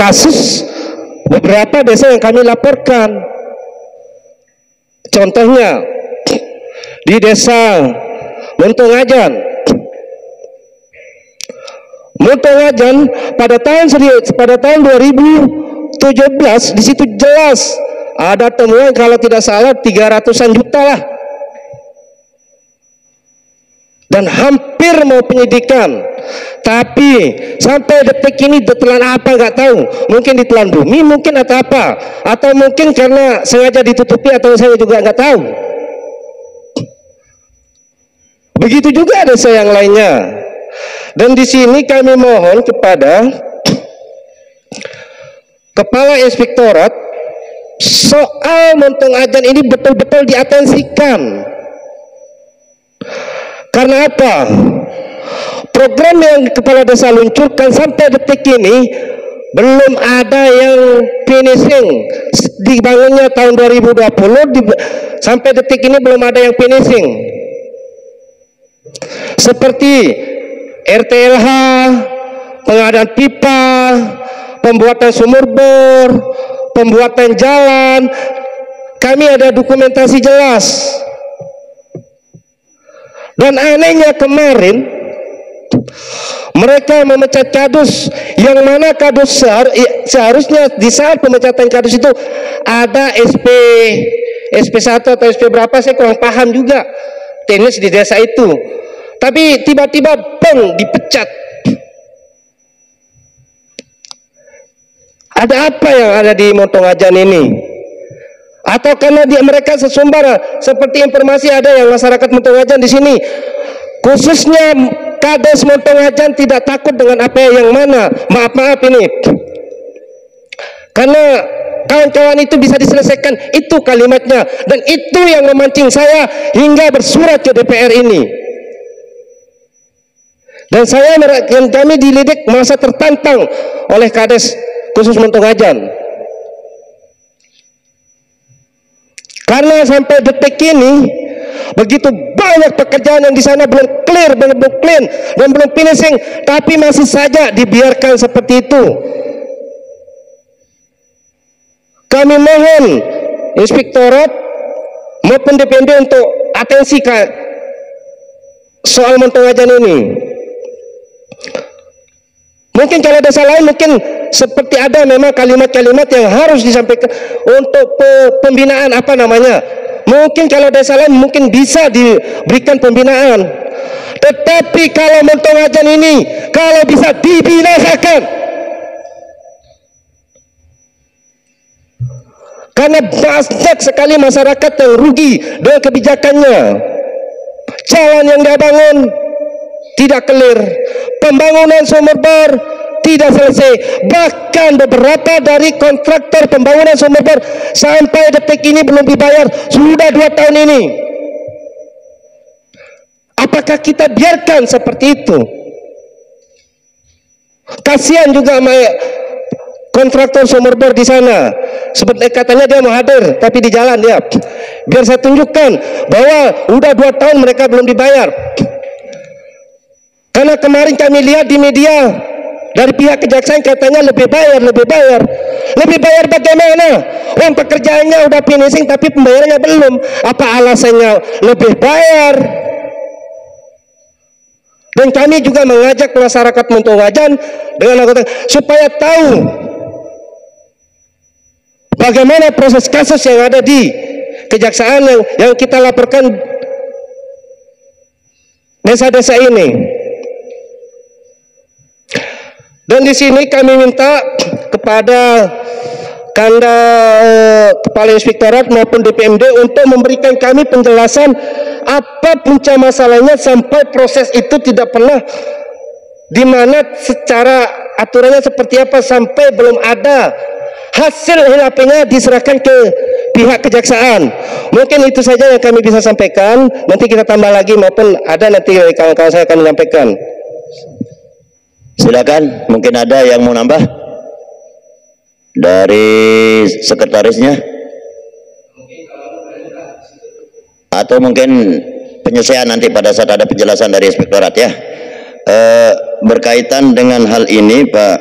kasus beberapa desa yang kami laporkan. Contohnya di desa Montongajan. Montongajan pada tahun 2017 di situ jelas ada temuan kalau tidak salah 300-an juta lah. Dan hampir mau penyidikan, tapi sampai detik ini ditelan apa nggak tahu, mungkin ditelan bumi mungkin atau apa, atau mungkin karena sengaja ditutupi atau saya juga nggak tahu. Begitu juga desa yang lainnya. Dan di sini kami mohon kepada Kepala Inspektorat soal Montongajan ini betul-betul diatensikan. Karena apa? Program yang kepala desa luncurkan sampai detik ini belum ada yang finishing. Dibangunnya tahun 2020 sampai detik ini belum ada yang finishing. Seperti RTLH, pengadaan pipa, pembuatan sumur bor, pembuatan jalan. Kami ada dokumentasi jelas. Dan anehnya kemarin mereka memecat kadus, yang mana kadus seharusnya di saat pemecatan kadus itu ada SP1 atau SP berapa, saya kurang paham juga teknis di desa itu. Tapi tiba-tiba bang dipecat. Ada apa yang ada di Montongajan ini? Atau karena mereka sesumbar seperti informasi ada yang masyarakat Montongajan di sini, khususnya Kades Montongajan tidak takut dengan apa yang mana, maaf ini, karena kawan-kawan itu bisa diselesaikan, itu kalimatnya, dan itu yang memancing saya hingga bersurat ke DPR ini. Dan kami dilidik merasa tertantang oleh Kades khusus Montongajan. Karena sampai detik ini begitu banyak pekerjaan yang di sana belum clear, belum clean dan belum finishing, tapi masih saja dibiarkan seperti itu. Kami mohon Inspektorat maupun DPD untuk atensi soal Montongajan ini. Mungkin kalau desa lain mungkin seperti ada memang kalimat-kalimat yang harus disampaikan untuk pembinaan apa namanya. Mungkin kalau desa lain mungkin bisa diberikan pembinaan. Tetapi kalau Montongajan ini kalau bisa dibinasakan, karena banyak sekali masyarakat yang rugi dengan kebijakannya. Jalan yang dia bangun tidak clear, pembangunan sumur bor tidak selesai, bahkan beberapa dari kontraktor pembangunan sumur bor sampai detik ini belum dibayar, sudah 2 tahun ini. Apakah kita biarkan seperti itu? Kasihan juga kontraktor sumur bor di sana. Seperti katanya dia mau hadir, tapi di jalan ya. Biar saya tunjukkan bahwa udah 2 tahun mereka belum dibayar. Karena kemarin kami lihat di media dari pihak kejaksaan katanya lebih bayar. Lebih bayar bagaimana? Uang pekerjaannya udah finishing tapi pembayarannya belum. Apa alasannya lebih bayar? Dan kami juga mengajak masyarakat Montongajan dengan anggota supaya tahu bagaimana proses kasus yang ada di kejaksaan yang kita laporkan desa-desa ini. Dan di sini kami minta kepada Kepala Inspektorat maupun DPMD untuk memberikan kami penjelasan apa punca masalahnya sampai proses itu tidak pernah, di mana secara aturannya seperti apa sampai belum ada hasil HLP-nya diserahkan ke pihak kejaksaan. Mungkin itu saja yang kami bisa sampaikan. Nanti kita tambah lagi maupun ada nanti kawan-kawan saya akan menyampaikan. Silakan, mungkin ada yang mau nambah dari sekretarisnya, atau mungkin penyelesaian nanti pada saat ada penjelasan dari inspektorat ya. Berkaitan dengan hal ini Pak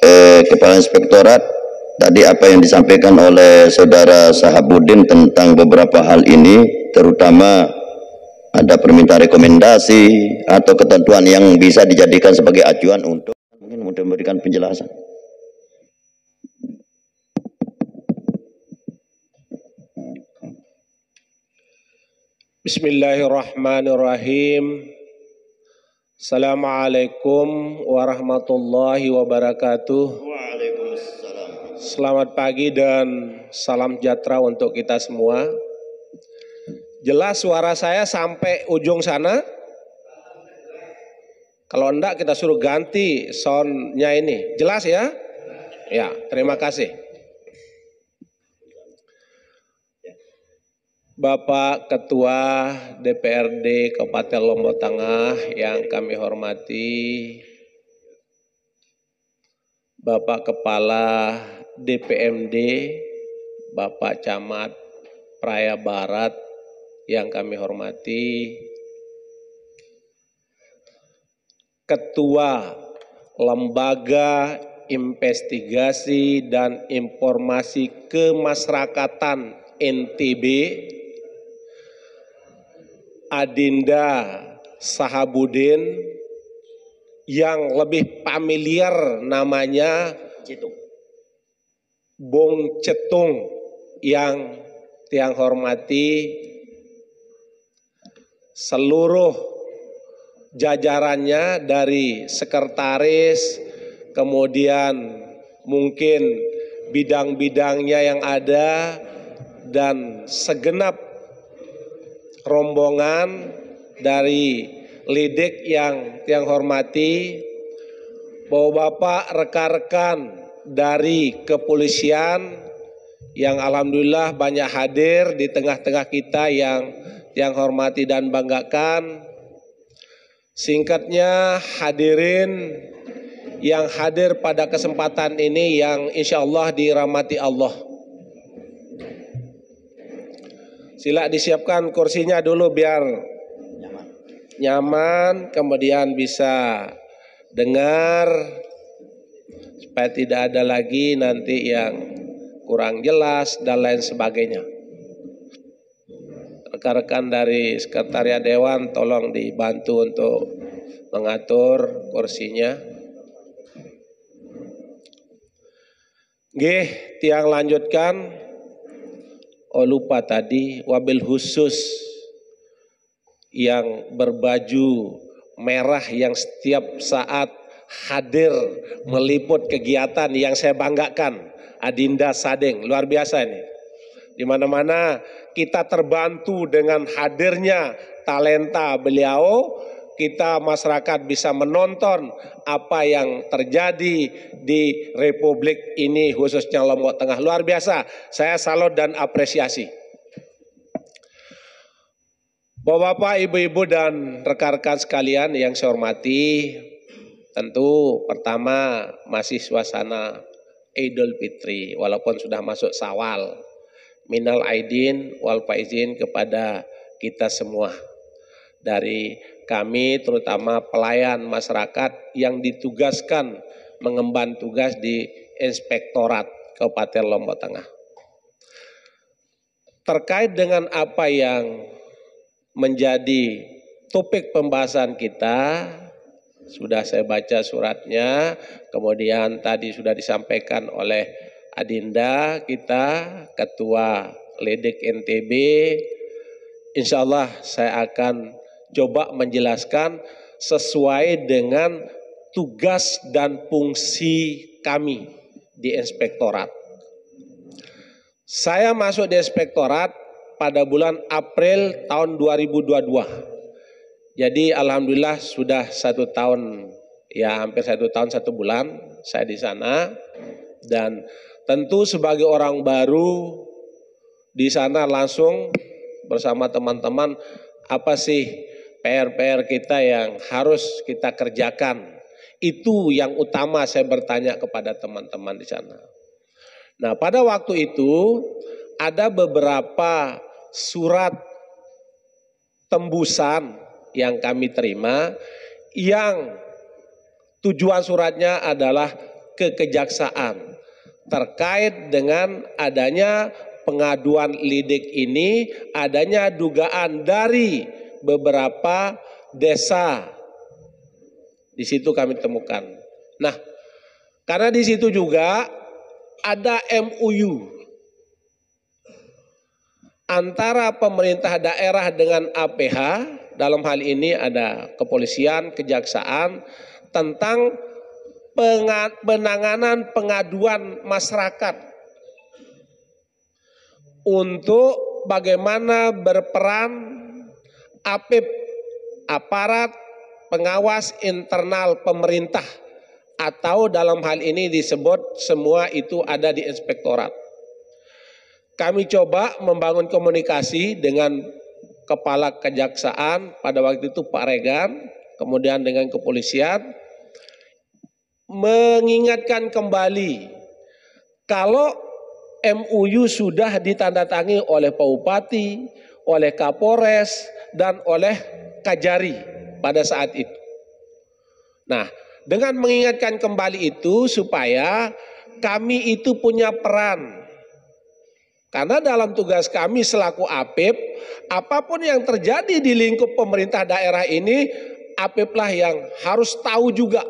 Kepala Inspektorat, tadi apa yang disampaikan oleh Saudara Sahabuddin tentang beberapa hal ini, terutama ada permintaan rekomendasi atau ketentuan yang bisa dijadikan sebagai acuan untuk mungkin memberikan penjelasan. Bismillahirrahmanirrahim. Assalamualaikum warahmatullahi wabarakatuh. Waalaikumsalam. Selamat pagi dan salam sejahtera untuk kita semua. Jelas suara saya sampai ujung sana? Kalau enggak kita suruh ganti soundnya ini. Jelas ya? Ya, terima kasih. Bapak Ketua DPRD Kabupaten Lombok Tengah yang kami hormati, Bapak Kepala DPMD, Bapak Camat Praia Barat yang kami hormati, Ketua Lembaga Investigasi dan Informasi Kemasyarakatan NTB, Adinda Sahabuddin yang lebih familiar namanya Bung Cetung yang tiang hormati, seluruh jajarannya dari sekretaris, kemudian mungkin bidang-bidangnya yang ada, dan segenap rombongan dari Lidik yang tiang hormati, Bapak rekan-rekan dari kepolisian yang alhamdulillah banyak hadir di tengah-tengah kita yang tiang hormati dan banggakan. Singkatnya, hadirin yang hadir pada kesempatan ini yang insya Allah dirahmati Allah. Sila disiapkan kursinya dulu biar nyaman, kemudian bisa dengar, supaya tidak ada lagi nanti yang kurang jelas dan lain sebagainya. Rekan-rekan dari Sekretariat Dewan tolong dibantu untuk mengatur kursinya. Nggih, tiang lanjutkan. Oh lupa tadi, wabil khusus yang berbaju merah yang setiap saat hadir meliput kegiatan yang saya banggakan, Adinda Sadeng, luar biasa ini. Di mana-mana kita terbantu dengan hadirnya talenta beliau, kita masyarakat bisa menonton apa yang terjadi di Republik ini khususnya Lombok Tengah. Luar biasa, saya salut dan apresiasi. Bapak-bapak, ibu-ibu dan rekan-rekan sekalian yang saya hormati, tentu pertama masih suasana Idul Fitri walaupun sudah masuk Syawal. Minal aidin wal faizin kepada kita semua. Dari kami terutama pelayan masyarakat yang ditugaskan mengemban tugas di Inspektorat Kabupaten Lombok Tengah. Terkait dengan apa yang menjadi topik pembahasan kita, sudah saya baca suratnya, kemudian tadi sudah disampaikan oleh Adinda kita, Ketua Lidik NTB. Insya Allah saya akan coba menjelaskan sesuai dengan tugas dan fungsi kami di Inspektorat. Saya masuk di Inspektorat pada bulan April tahun 2022. Jadi alhamdulillah sudah 1 tahun, ya hampir 1 tahun 1 bulan saya di sana. Dan tentu sebagai orang baru di sana langsung bersama teman-teman apa sih PR-PR kita yang harus kita kerjakan. Itu yang utama saya bertanya kepada teman-teman di sana. Nah, pada waktu itu ada beberapa surat tembusan yang kami terima yang tujuan suratnya adalah ke kejaksaan terkait dengan adanya pengaduan lidik ini, adanya dugaan dari beberapa desa. Di situ kami temukan. Nah, karena di situ juga ada MOU antara pemerintah daerah dengan APH, dalam hal ini ada kepolisian, kejaksaan, tentang penanganan pengaduan masyarakat untuk bagaimana berperan APIP, aparat pengawas internal pemerintah, atau dalam hal ini disebut semua itu ada di inspektorat. Kami coba membangun komunikasi dengan Kepala Kejaksaan pada waktu itu Pak Regan, kemudian dengan kepolisian, mengingatkan kembali kalau MOU sudah ditandatangani oleh Pak Bupati, oleh Kapolres, dan oleh Kajari pada saat itu. Nah, dengan mengingatkan kembali itu supaya kami itu punya peran. Karena dalam tugas kami selaku APIP, apapun yang terjadi di lingkup pemerintah daerah ini, APIP lah yang harus tahu juga.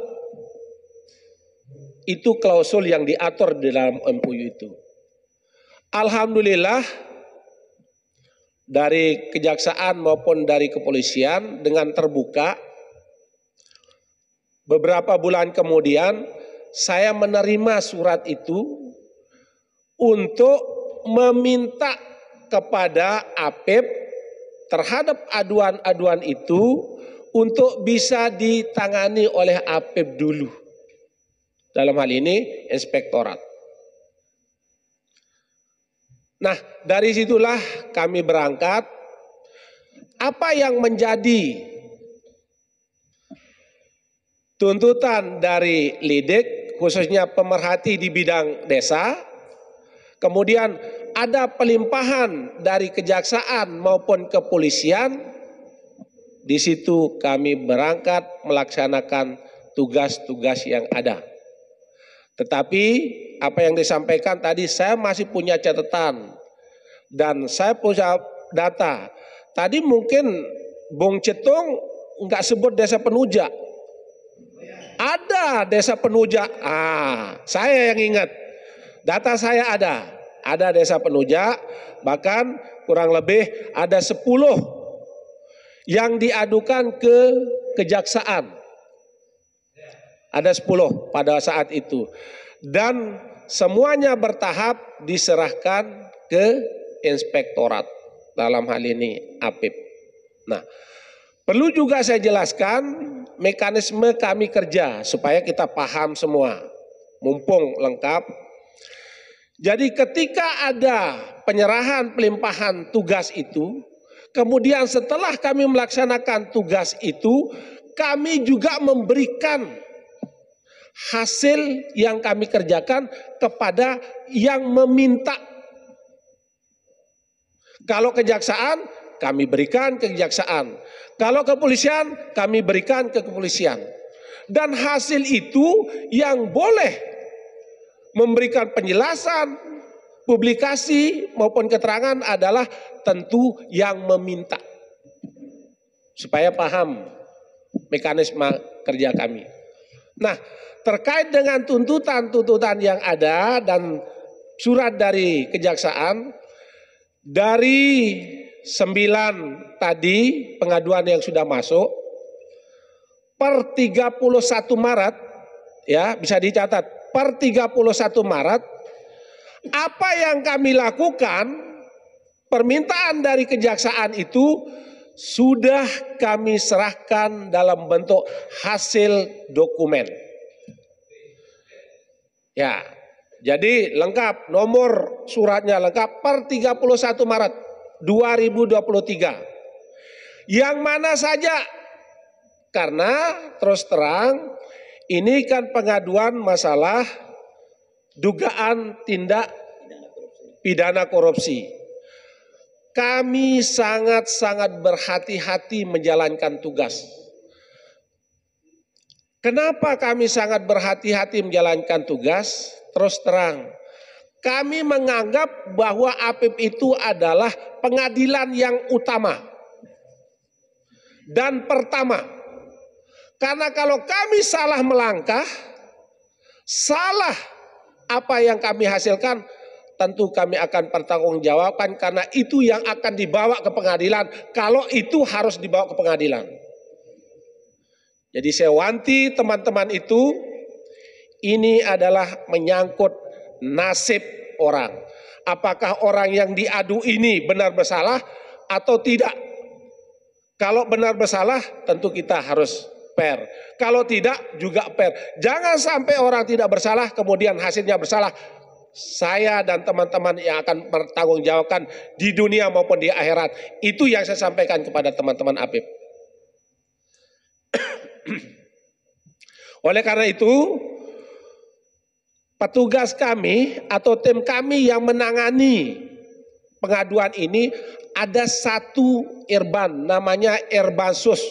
Itu klausul yang diatur di dalam MOU itu. Alhamdulillah, dari kejaksaan maupun dari kepolisian dengan terbuka, beberapa bulan kemudian saya menerima surat itu untuk meminta kepada APIP terhadap aduan-aduan itu untuk bisa ditangani oleh APIP dulu. Dalam hal ini inspektorat. Nah, dari situlah kami berangkat. Apa yang menjadi tuntutan dari lidik, khususnya pemerhati di bidang desa, kemudian ada pelimpahan dari kejaksaan maupun kepolisian, di situ kami berangkat melaksanakan tugas-tugas yang ada. Tetapi apa yang disampaikan tadi saya masih punya catatan dan saya punya data. Tadi mungkin Bung Cetung nggak sebut desa Penuja. Ada desa Penuja. Saya yang ingat. Data saya ada desa Penuja, bahkan kurang lebih ada 10 yang diadukan ke kejaksaan. Ada 10 pada saat itu. Dan semuanya bertahap diserahkan ke inspektorat. Dalam hal ini APIP. Nah, perlu juga saya jelaskan mekanisme kami kerja supaya kita paham semua. Mumpung lengkap. Jadi ketika ada penyerahan pelimpahan tugas itu, kemudian setelah kami melaksanakan tugas itu, kami juga memberikan hasil yang kami kerjakan kepada yang meminta. Kalau kejaksaan, kami berikan ke kejaksaan. Kalau kepolisian, kami berikan ke kepolisian. Dan hasil itu yang boleh memberikan penjelasan, publikasi maupun keterangan adalah tentu yang meminta. Supaya paham mekanisme kerja kami. Nah, terkait dengan tuntutan-tuntutan yang ada dan surat dari kejaksaan, dari 9 tadi pengaduan yang sudah masuk, per 31 Maret, ya bisa dicatat, per 31 Maret, apa yang kami lakukan, permintaan dari kejaksaan itu sudah kami serahkan dalam bentuk hasil dokumen. Ya, jadi lengkap, nomor suratnya lengkap per 31 Maret 2023. Yang mana saja, karena terus terang ini kan pengaduan masalah dugaan tindak pidana korupsi. Kami sangat-sangat berhati-hati menjalankan tugas. Kenapa kami sangat berhati-hati menjalankan tugas? Terus terang, kami menganggap bahwa APIP itu adalah pengadilan yang utama dan pertama. Karena kalau kami salah melangkah, salah apa yang kami hasilkan, tentu kami akan pertanggungjawabkan karena itu yang akan dibawa ke pengadilan kalau itu harus dibawa ke pengadilan. Jadi saya wanti teman-teman itu, ini adalah menyangkut nasib orang. Apakah orang yang diadu ini benar bersalah atau tidak? Kalau benar bersalah tentu kita harus fair. Kalau tidak juga fair. Jangan sampai orang tidak bersalah kemudian hasilnya bersalah. Saya dan teman-teman yang akan bertanggungjawabkan di dunia maupun di akhirat. Itu yang saya sampaikan kepada teman-teman APIP. Oleh karena itu, petugas kami atau tim kami yang menangani pengaduan ini ada satu Irban, namanya Irbansus,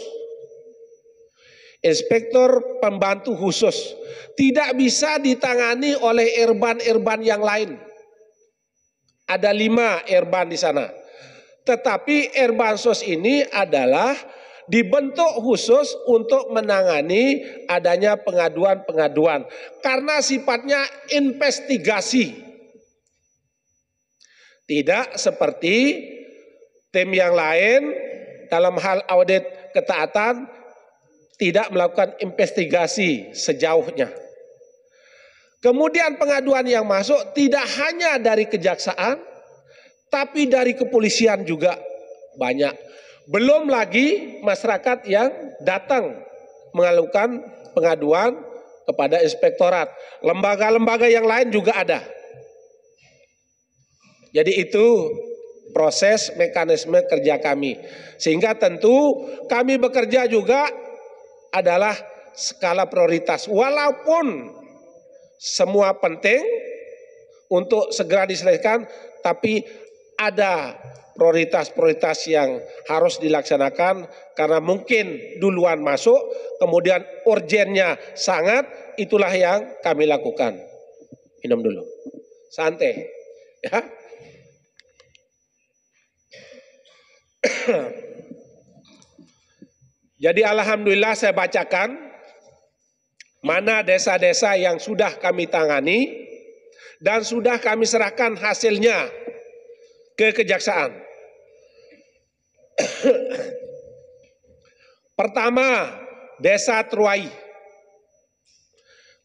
Inspektur Pembantu Khusus. Tidak bisa ditangani oleh Irban-Irban yang lain. Ada 5 Irban di sana. Tetapi Irbansus ini adalah dibentuk khusus untuk menangani adanya pengaduan-pengaduan. Karena sifatnya investigasi. Tidak seperti tim yang lain dalam hal audit ketaatan tidak melakukan investigasi sejauhnya. Kemudian pengaduan yang masuk tidak hanya dari kejaksaan, tapi dari kepolisian juga banyak. Belum lagi masyarakat yang datang mengajukan pengaduan kepada inspektorat. Lembaga-lembaga yang lain juga ada. Jadi itu proses mekanisme kerja kami. Sehingga tentu kami bekerja juga adalah skala prioritas. Walaupun semua penting untuk segera diselesaikan, tapi ada prioritas-prioritas yang harus dilaksanakan karena mungkin duluan masuk, kemudian urgennya sangat, itulah yang kami lakukan. Minum dulu. Santai. Ya. Jadi alhamdulillah saya bacakan mana desa-desa yang sudah kami tangani dan sudah kami serahkan hasilnya ke kejaksaan. Pertama, Desa Truai.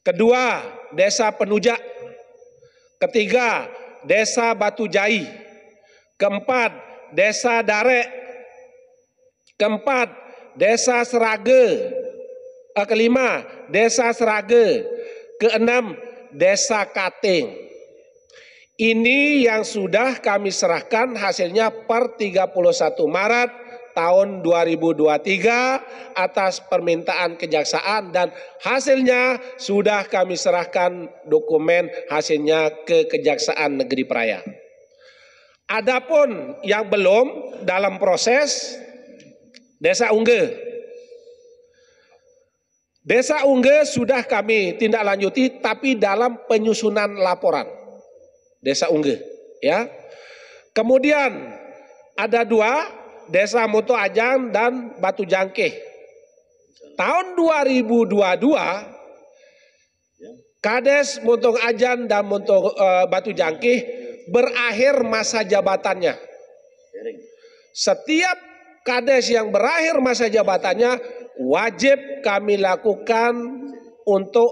Kedua, Desa Penujak. Ketiga, Desa Batu Jai. Keempat, Desa Darek. Keempat, Desa Serage. Kelima, Desa Serage. Keenam, Desa Kating. Ini yang sudah kami serahkan hasilnya per 31 Maret tahun 2023 atas permintaan kejaksaan dan hasilnya sudah kami serahkan dokumen hasilnya ke Kejaksaan Negeri Praia. Adapun yang belum dalam proses Desa Ungge. Desa Ungge sudah kami tindak lanjuti tapi dalam penyusunan laporan. Desa Ungge, ya. Kemudian ada 2, Desa Moto Ajan dan Batu Jangkeh. Tahun 2022, Kades Montong Ajan dan Batu Jangkeh berakhir masa jabatannya. Setiap Kades yang berakhir masa jabatannya wajib kami lakukan untuk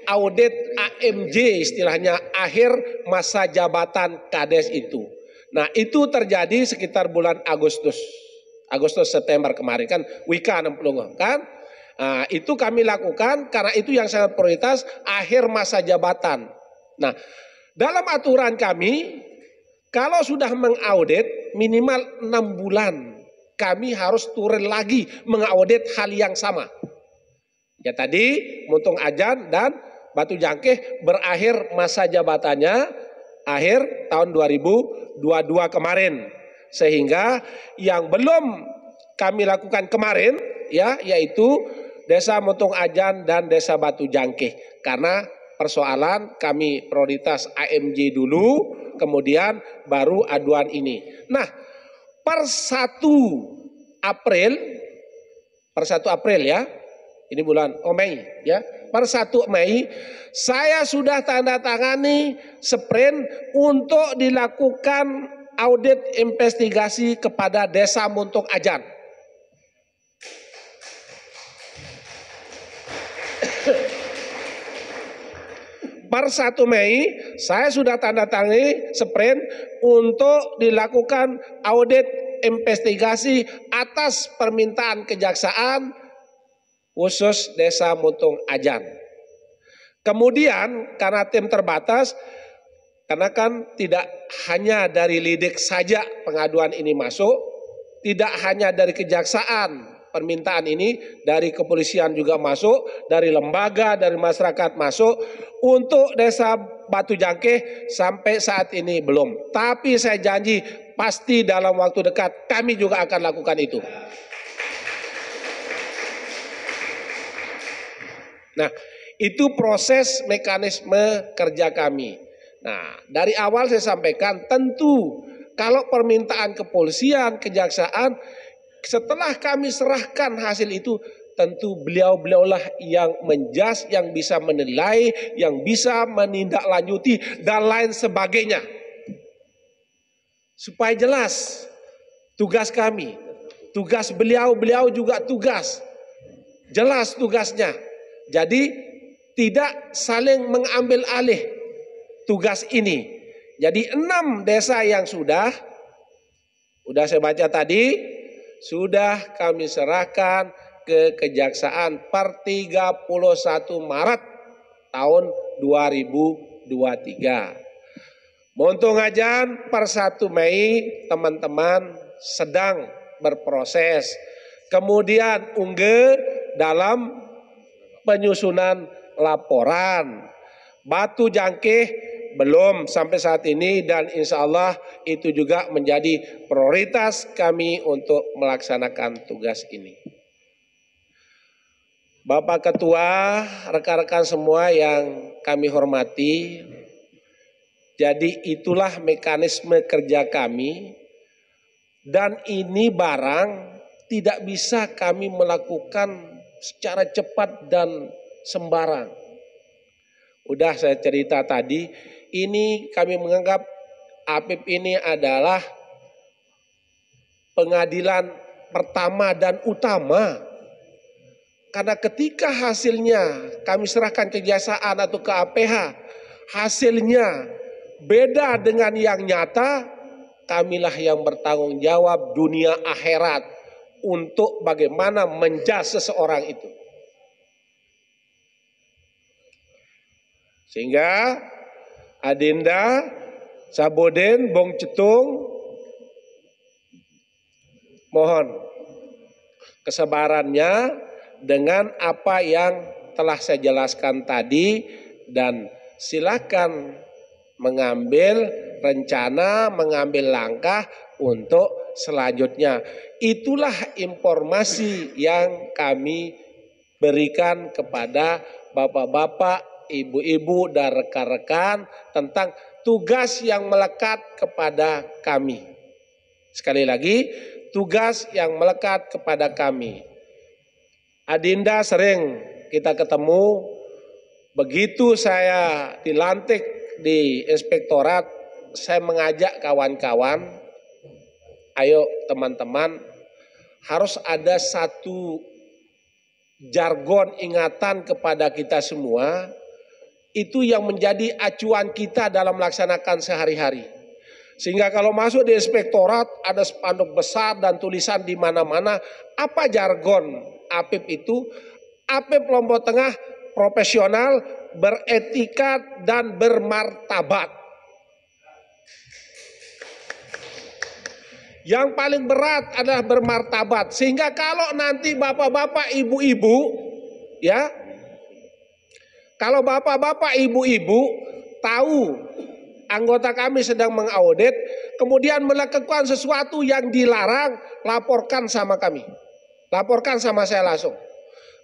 audit AMJ, istilahnya akhir masa jabatan Kades itu. Nah itu terjadi sekitar bulan Agustus September kemarin kan, Wika 60 kan. Nah, itu kami lakukan karena itu yang sangat prioritas akhir masa jabatan. Nah dalam aturan kami kalau sudah mengaudit minimal 6 bulan kami harus turun lagi mengaudit hal yang sama. Ya tadi Montong Ajan dan Batu Jangkeh berakhir masa jabatannya akhir tahun 2022 kemarin. Sehingga yang belum kami lakukan kemarin ya yaitu Desa Muntung Ajan dan Desa Batu Jangkeh. Karena persoalan kami prioritas AMJ dulu, kemudian baru aduan ini. Nah, per 1 April ya, ini bulan Mei ya, per 1 Mei saya sudah tanda tangani sprint untuk dilakukan audit investigasi kepada Desa Muntung Ajan. Per 1 Mei saya sudah tanda tangani sprint untuk dilakukan audit investigasi atas permintaan kejaksaan khusus Desa Muntung Ajan. Kemudian karena tim terbatas, karena kan tidak hanya dari lidik saja pengaduan ini masuk, tidak hanya dari kejaksaan permintaan ini, dari kepolisian juga masuk, dari lembaga, dari masyarakat masuk. Untuk Desa Batu Jangkeh sampai saat ini belum. Tapi saya janji pasti dalam waktu dekat kami juga akan lakukan itu. Nah, itu proses mekanisme kerja kami. Nah, dari awal saya sampaikan tentu kalau permintaan kepolisian, kejaksaan, setelah kami serahkan hasil itu, tentu beliau-beliaulah yang menjas, yang bisa menilai, yang bisa menindaklanjuti dan lain sebagainya. Supaya jelas tugas kami, tugas beliau juga tugas. Jelas tugasnya. Jadi tidak saling mengambil alih tugas ini. Jadi 6 desa yang sudah saya baca tadi, sudah kami serahkan ke kejaksaan per 31 Maret tahun 2023. Muntung Ajan per 1 Mei teman-teman sedang berproses. Kemudian Unge dalam penyusunan laporan. Batu Jangkeh belum sampai saat ini dan insya Allah itu juga menjadi prioritas kami untuk melaksanakan tugas ini. Bapak Ketua, rekan-rekan semua yang kami hormati, jadi itulah mekanisme kerja kami dan ini barang tidak bisa kami melakukan secara cepat dan sembarang. Udah saya cerita tadi, ini kami menganggap APIP ini adalah pengadilan pertama dan utama. Karena ketika hasilnya kami serahkan kejaksaan atau ke APH, hasilnya beda dengan yang nyata, kamilah yang bertanggung jawab dunia akhirat untuk bagaimana menjas seseorang itu. Sehingga Adinda, Sabodin, Bong Cetung, mohon kesabarannya dengan apa yang telah saya jelaskan tadi dan silakan mengambil rencana, mengambil langkah untuk selanjutnya. Itulah informasi yang kami berikan kepada bapak-bapak, ibu-ibu dan rekan-rekan tentang tugas yang melekat kepada kami. Sekali lagi, tugas yang melekat kepada kami. Adinda sering kita ketemu, begitu saya dilantik di inspektorat, saya mengajak kawan-kawan, ayo teman-teman, harus ada satu jargon ingatan kepada kita semua, itu yang menjadi acuan kita dalam melaksanakan sehari-hari. Sehingga kalau masuk di inspektorat ada spanduk besar dan tulisan di mana-mana, apa jargon APIP itu? APIP Lombok Tengah profesional, beretika dan bermartabat. Yang paling berat adalah bermartabat. Sehingga kalau nanti bapak-bapak, ibu-ibu, ya, kalau bapak-bapak, ibu-ibu tahu anggota kami sedang mengaudit, kemudian melakukan sesuatu yang dilarang, laporkan sama kami. Laporkan sama saya langsung.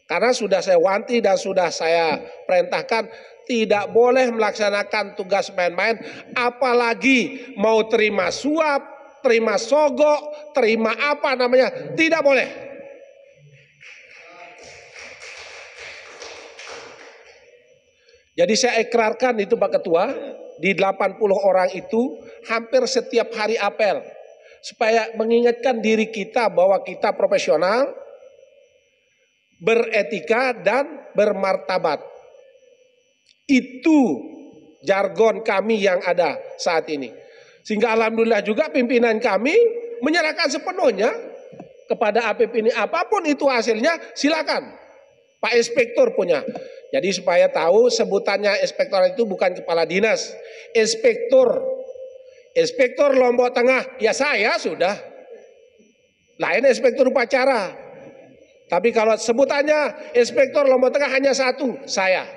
Karena sudah saya wanti dan sudah saya perintahkan tidak boleh melaksanakan tugas main-main, apalagi mau terima suap, terima sogok, terima apa namanya, tidak boleh. Jadi saya ikrarkan itu Pak Ketua, di 80 orang itu hampir setiap hari apel. Supaya mengingatkan diri kita bahwa kita profesional, beretika dan bermartabat. Itu jargon kami yang ada saat ini. Sehingga alhamdulillah juga pimpinan kami menyerahkan sepenuhnya kepada APP ini. Apapun itu hasilnya silakan. Pak Inspektur punya. Jadi supaya tahu sebutannya inspektor itu bukan kepala dinas. Inspektur Lombok Tengah, ya saya sudah. Lain inspektur upacara. Tapi kalau sebutannya inspektor Lombok Tengah hanya satu, saya.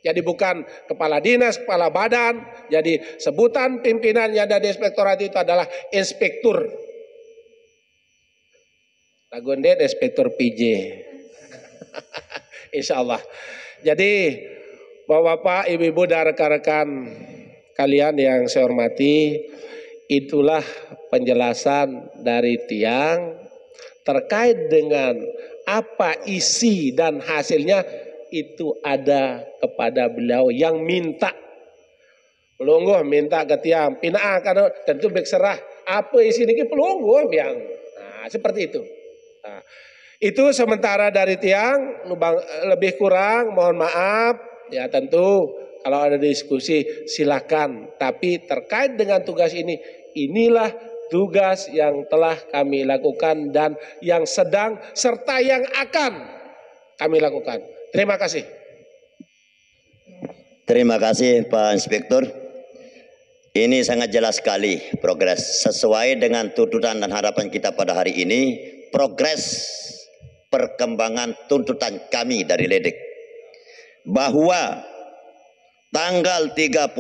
Jadi bukan kepala dinas, kepala badan. Jadi sebutan pimpinan yang ada di inspektorat itu adalah inspektur. Lagundet inspektur PJ. Insya Allah. Jadi Bapak-bapak, ibu-ibu dan rekan-rekan kalian yang saya hormati, itulah penjelasan dari Tiang terkait dengan apa isi dan hasilnya itu ada kepada beliau yang minta. Pelungguh minta ke Tiang, pindah karena tentu berserah apa isi ini pelungguh yang. Nah, seperti itu. Nah, itu sementara dari Tiang, lebih kurang mohon maaf, ya tentu kalau ada diskusi silakan. Tapi terkait dengan tugas ini, inilah tugas yang telah kami lakukan dan yang sedang serta yang akan kami lakukan. Terima kasih. Terima kasih Pak Inspektur. Ini sangat jelas sekali progres sesuai dengan tuntutan dan harapan kita pada hari ini. Progres perkembangan tuntutan kami dari LEDEK bahwa tanggal 31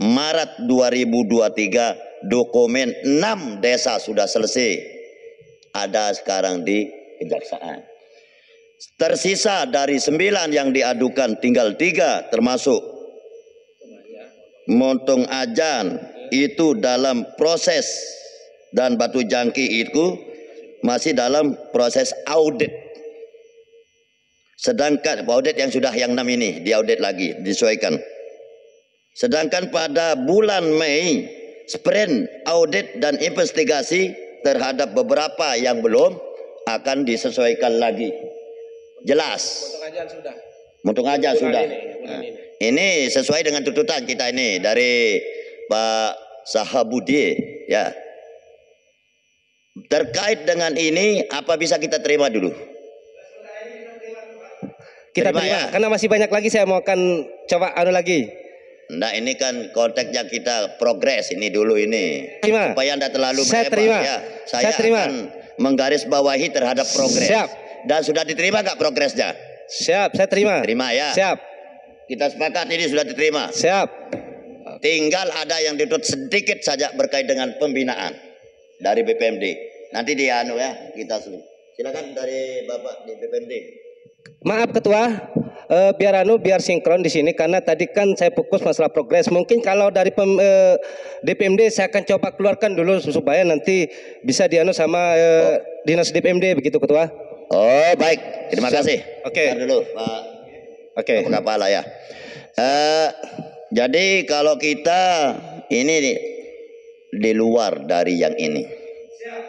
Maret 2023 dokumen 6 desa sudah selesai ada sekarang di Kejaksaan. Tersisa dari 9 yang diadukan tinggal 3 termasuk Montong Ajan itu dalam proses dan Batu Jangki itu masih dalam proses audit. Sedangkan audit yang sudah yang 6 ini diaudit lagi, disesuaikan. Sedangkan pada bulan Mei sprint audit dan investigasi terhadap beberapa yang belum akan disesuaikan lagi. Jelas. Montong Ajan sudah. Ini sesuai dengan tuntutan kita ini dari Pak Sahabudin ya. Terkait dengan ini, apa bisa kita terima dulu? Kita terima ya? Karena masih banyak lagi saya mau akan coba lagi. Nah ini kan konteksnya kita progres ini dulu ini. Terima. Supaya tidak terlalu saya melebar terima. Ya. Saya terima. Akan menggarisbawahi terhadap progres. Siap. Dan sudah diterima nggak progresnya? Siap, saya terima. Terima ya. Siap. Kita sepakat ini sudah diterima. Siap. Tinggal ada yang dituntut sedikit saja berkait dengan pembinaan dari BPMD. Nanti dia ya kita silakan dari Bapak di BPMD. Maaf Ketua, biar sinkron di sini karena tadi kan saya fokus masalah progres. Mungkin kalau dari DPMD saya akan coba keluarkan dulu supaya nanti bisa sama dinas DPMD begitu Ketua. Oh baik, terima kasih. Oke. Dulu Pak. Oke. Kepala ya. Jadi kalau kita ini di luar dari yang ini.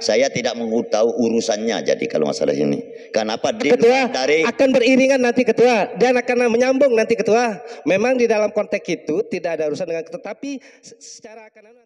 Saya tidak tahu urusannya jadi kalau masalah ini. Kenapa Ketua dari akan beriringan nanti Ketua dan akan menyambung nanti Ketua. Memang di dalam konteks itu tidak ada urusan dengan Ketua, tapi secara akan